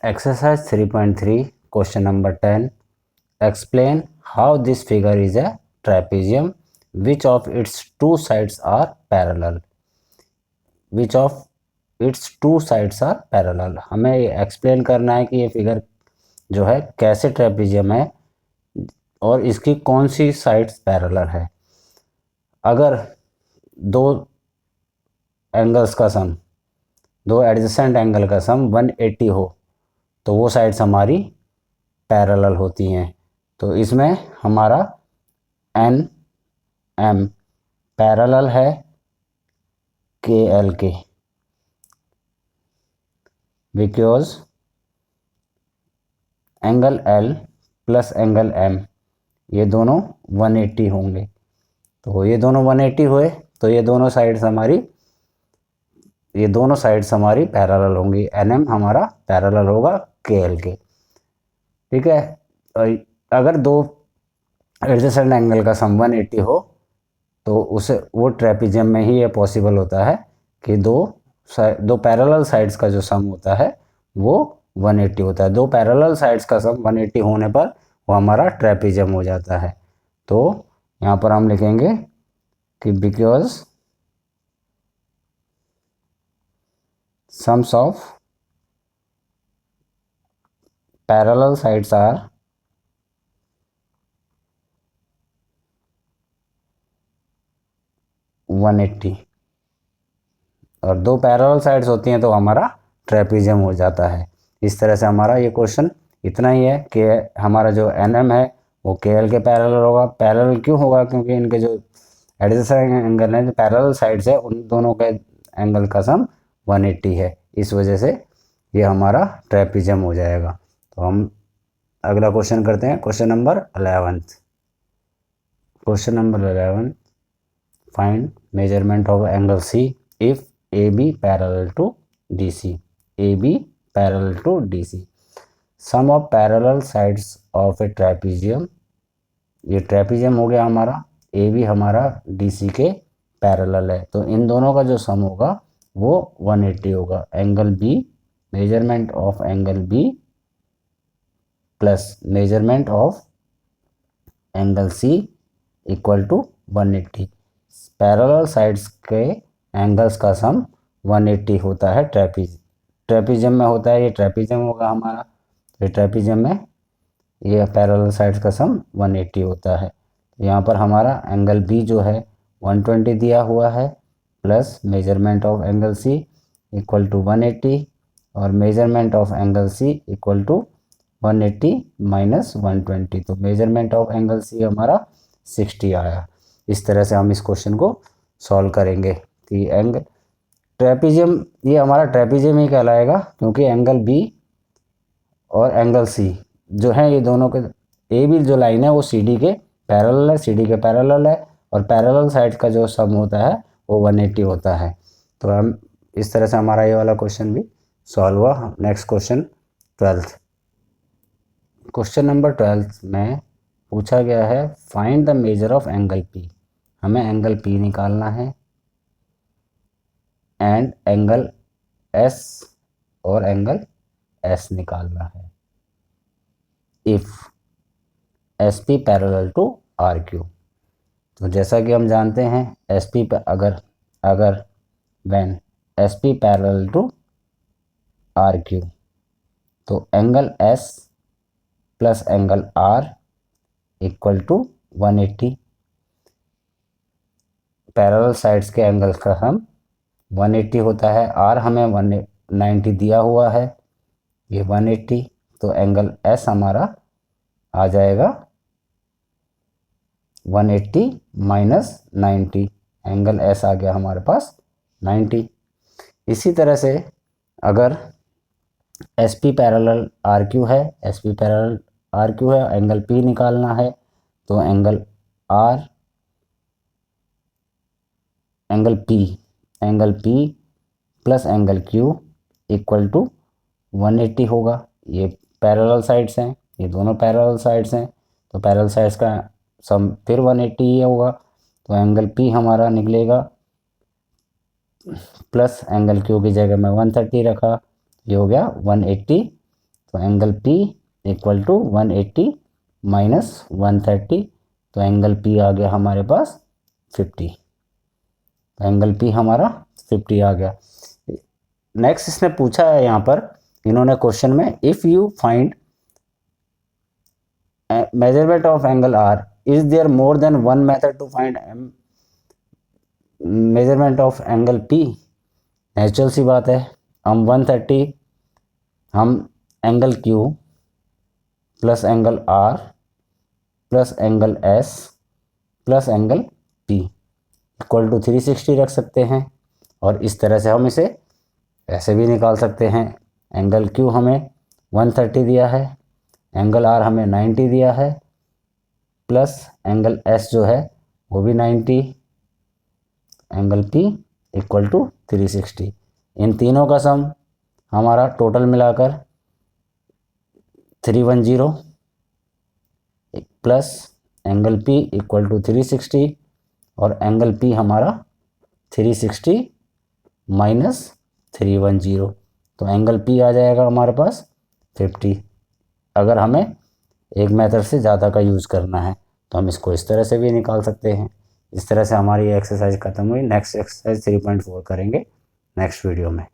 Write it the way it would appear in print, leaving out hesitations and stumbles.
Exercise 3.3, question number 10. Explain how this figure is a trapezium. Which of its two sides are parallel? Which of its two sides are parallel? हमें explain करना है कि ये figure जो है कैसे trapezium है और इसकी कौन सी साइड्स पैरेलल है। अगर दो एंगल्स का सम, दो एडजेसेंट एंगल का सम 180 हो तो वो साइड्स हमारी पैरेलल होती हैं। तो इसमें हमारा एन एम पैरेलल है के एल के, because angle L plus angle M ये दोनों 180 होंगे। तो ये दोनों 180 हुए तो ये दोनों साइड्स हमारी पैरेलल होंगी। एन एम हमारा पैरेलल होगा के एल के। ठीक है, अगर दो एडजेसेंट एंगल का सम 180 हो तो उसे वो ट्रेपेजियम में ही ये पॉसिबल होता है कि दो पैरेलल साइड्स का जो सम होता है वो 180 होता है। दो पैरेलल साइड्स का सम 180 होने पर वो हमारा ट्रेपेजियम हो जाता है। तो यहाँ पर हम लिखेंगे कि because sums of parallel sides are (180) और दो पैरेलल साइड्स होती हैं तो हमारा ट्रेपेजियम हो जाता है। इस तरह से हमारा ये क्वेश्चन इतना ही है कि हमारा जो एन एम है वो के एल के पैरेलल होगा। पैरेलल क्यों होगा? क्योंकि इनके जो एडजेसेंट एंगल हैं, जो पैरेलल साइड्स है, उन दोनों के एंगल का सम 180 है। इस वजह से ये हमारा ट्रेपेजियम हो जाएगा। तो हम अगला क्वेश्चन करते हैं, question number 11। Question number 11, find measurement of angle C if A B parallel to D C. A B parallel to D C. Sum of parallel sides of a trapezium. ये trapezium हो गया हमारा, A B हमारा D C के parallel है, तो इन दोनों का जो सम होगा वो 180 होगा। Angle B, measurement of angle B plus measurement of angle C equal to 180। Parallel sides के एंगल्स का सम 180 होता है। ट्रेपेजियम में होता है, ये ट्रेपेजियम होगा हमारा। ये ट्रेपेजियम में ये पैरेलल साइड्स का सम 180 होता है। यहाँ पर हमारा एंगल बी जो है 120 दिया हुआ है, plus measurement of angle C equal to 180 और measurement of angle C equal to 180 minus 120। तो मेजरमेंट ऑफ एंगल सी हमारा 60 आया। इस तरह से हम इस क्वेश्चन को सॉल्व करेंगे कि एंगल ट्रेपेजियम, ये हमारा ट्रेपेजियम ही कहलाएगा क्योंकि एंगल बी और एंगल सी जो है ये दोनों के, ए बी जो लाइन है वो सी डी के पैरेलल है, सी डी के पैरेलल है, और पैरेलल साइड का जो सम होता है वो 180 होता है। तो हम इस तरह से हमारा ये वाला क्वेश्चन भी सॉल्व हुआ। Next question 12। क्वेश्चन नंबर 12 में पूछा गया है find the measure of angle P. हमें एंगल पी निकालना है एंड एंगल एस और एंगल एस निकालना है if S P parallel to R Q. तो जैसा कि हम जानते हैं एस पी अगर when S P parallel to R Q तो angle S plus angle R equal to 180। Parallel sides के एंगल्स का हम 180 होता है। आर हमें 190 दिया हुआ है, ये 180, तो एंगल एस हमारा आ जाएगा 180 माइनस 90। एंगल एस आ गया हमारे पास 90। इसी तरह से अगर S P parallel R Q है, S P parallel R Q है, एंगल पी निकालना है, तो angle P plus angle Q equal to 180 होगा। ये पैरेलल साइड्स हैं, ये दोनों पैरेलल साइड्स हैं, तो पैरेलल साइड्स का सम फिर 180 ही होगा। तो एंगल पी हमारा निकलेगा प्लस एंगल क्यू की जगह में 130 रखा, ये हो गया 180 तो angle P equal to 180 minus 130, तो एंगल P आ गया हमारे पास 50। तो एंगल P हमारा 50 आ गया। नेक्स्ट इसने पूछा है यहाँ पर इन्होंने क्वेश्चन में, if you find measurement of angle R, is there more than one method to find measurement of angle P? Natural सी बात है, हम 130 हम angle Q plus angle R plus angle S plus angle P equal to 360 रख सकते हैं, और इस तरह से हम इसे ऐसे भी निकाल सकते हैं। एंगल Q हमें 130 दिया है, एंगल R हमें 90 दिया है, प्लस एंगल S जो है वो भी 90, एंगल P इक्वल टू 360। इन तीनों का सम हमारा टोटल मिलाकर 310 plus angle P equal to 360 और एंगल P हमारा 360 माइनस 310, तो एंगल P आ जाएगा हमारे पास 50। अगर हमें एक मेथड से ज़्यादा का यूज़ करना है तो हम इसको इस तरह से भी निकाल सकते हैं। इस तरह से हमारी एक्सरसाइज ख़त्म हुई। नेक्स्ट एक्सरसाइज 3.4 करेंगे नेक्स्ट वीडियो में।